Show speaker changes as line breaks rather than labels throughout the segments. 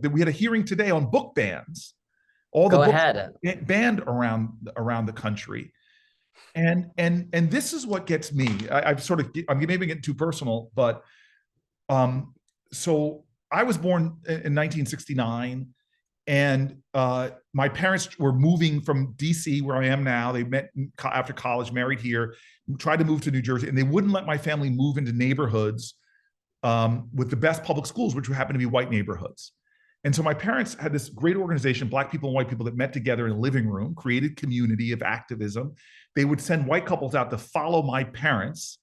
that we had a hearing today on book bans, all the
Go
books
ahead.
banned around the country. And this is what gets me. I'm maybe getting too personal, but so I was born in 1969, and my parents were moving from DC, where I am now. They met after college, married here, tried to move to New Jersey, and they wouldn't let my family move into neighborhoods with the best public schools, which happened to be white neighborhoods. And so my parents had this great organization, Black people and white people, that met together in a living room, created community of activism. They would send white couples out to follow my parents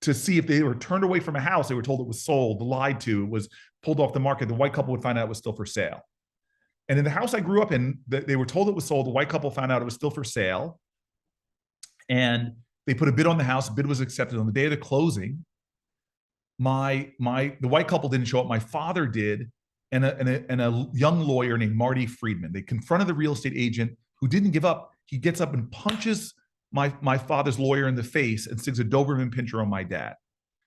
to see if they were turned away from a house. They were told it was sold, lied to, it was pulled off the market. The white couple would find out it was still for sale. And in the house I grew up in, they were told it was sold. The white couple found out it was still for sale. And they put a bid on the house. The bid was accepted. On the day of the closing, the white couple didn't show up. My father did, and a young lawyer named Marty Friedman. They confronted the real estate agent, who didn't give up. He gets up and punches my father's lawyer in the face and sticks a Doberman pinscher on my dad.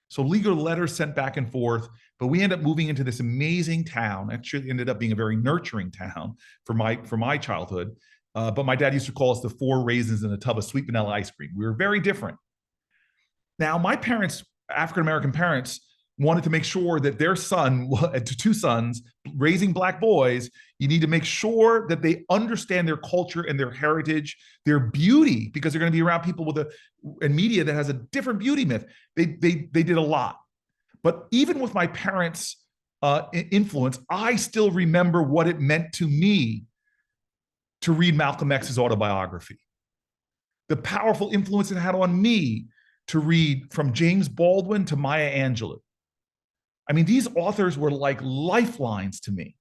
So legal letters sent back and forth, but we ended up moving into this amazing town. Actually ended up being a very nurturing town for my childhood. But my dad used to call us the 4 raisins in a tub of sweet vanilla ice cream. We were very different. Now, my parents, African-American parents, wanted to make sure that their son, 2 sons, raising Black boys, you need to make sure that they understand their culture and their heritage, their beauty, because they're going to be around people and media that has a different beauty myth. They did a lot. But even with my parents' influence, I still remember what it meant to me to read Malcolm X's autobiography, the powerful influence it had on me to read from James Baldwin to Maya Angelou. I mean, these authors were like lifelines to me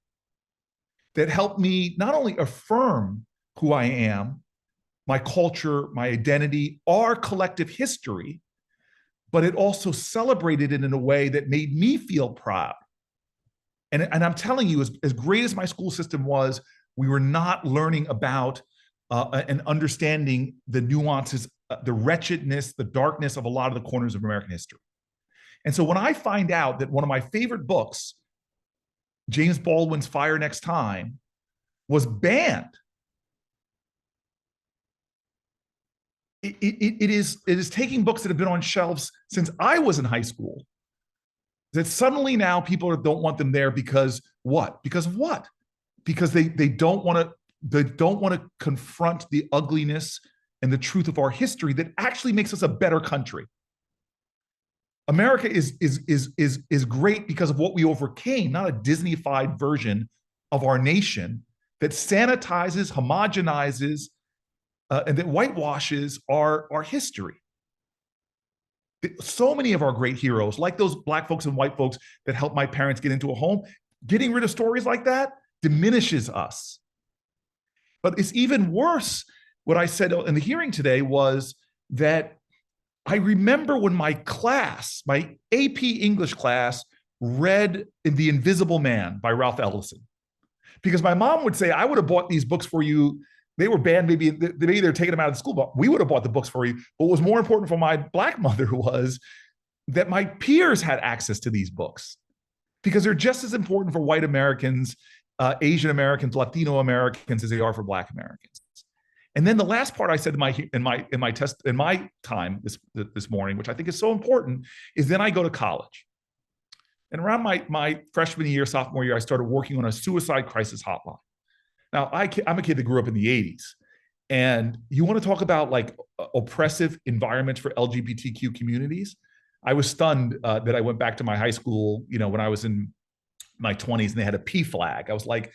that helped me not only affirm who I am, my culture, my identity, our collective history, but it also celebrated it in a way that made me feel proud. And I'm telling you, as great as my school system was, we were not learning about and understanding the nuances, the wretchedness, the darkness of a lot of the corners of American history. And so when I find out that one of my favorite books, James Baldwin's Fire Next Time, was banned, it is taking books that have been on shelves since I was in high school, that suddenly now people don't want them there because what? Because of what? Because they don't want to confront the ugliness and the truth of our history that actually makes us a better country. America is great because of what we overcame, not a Disney-fied version of our nation that sanitizes, homogenizes, and that whitewashes our history. So many of our great heroes, like those Black folks and white folks that helped my parents get into a home, getting rid of stories like that diminishes us. But it's even worse. What I said in the hearing today was that I remember when my AP English class, read The Invisible Man by Ralph Ellison. Because my mom would say, I would have bought these books for you. They were banned, maybe they're taking them out of the school, but we would have bought the books for you. But what was more important for my Black mother was that my peers had access to these books, because they're just as important for white Americans, Asian Americans, Latino Americans as they are for Black Americans. And then the last part I said in my time this morning, which I think is so important, is then I go to college. And around my freshman year, sophomore year, I started working on a suicide crisis hotline. Now, I'm a kid that grew up in the 80s. And you want to talk about like oppressive environments for LGBTQ communities? I was stunned that I went back to my high school, when I was in my 20s and they had a P flag. I was like,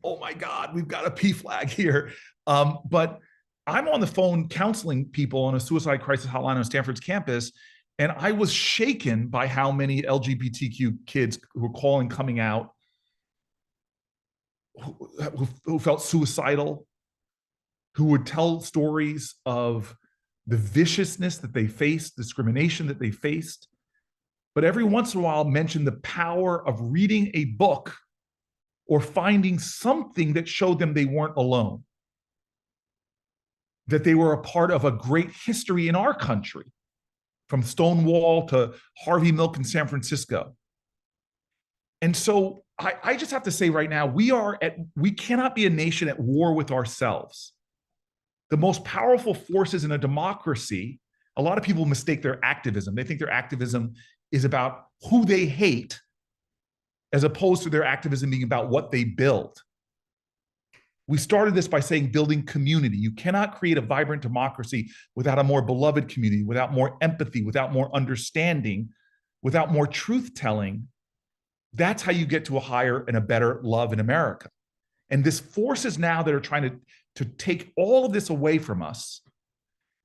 oh my God, we've got a P flag here. But I'm on the phone counseling people on a suicide crisis hotline on Stanford's campus, and I was shaken by how many LGBTQ kids who were calling, coming out, who felt suicidal, who would tell stories of the viciousness that they faced, discrimination that they faced, but every once in a while mention the power of reading a book or finding something that showed them they weren't alone, that they were a part of a great history in our country, from Stonewall to Harvey Milk in San Francisco. And so I just have to say right now, we cannot be a nation at war with ourselves. The most powerful forces in a democracy, a lot of people mistake their activism. They think their activism is about who they hate, as opposed to their activism being about what they build. We started this by saying building community. You cannot create a vibrant democracy without a more beloved community, without more empathy, without more understanding, without more truth telling. That's how you get to a higher and a better love in America. And this forces now that are trying to take all of this away from us.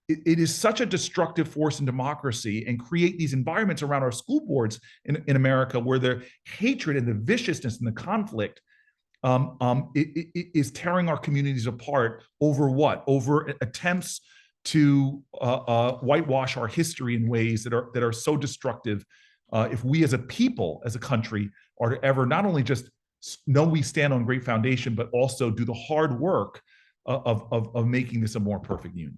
It is such a destructive force in democracy, and create these environments around our school boards in America where the hatred and the viciousness and the conflict is tearing our communities apart over what? Over attempts to whitewash our history in ways that are so destructive. If we as a people, as a country, are to ever not only just know we stand on great foundation, but also do the hard work of making this a more perfect union.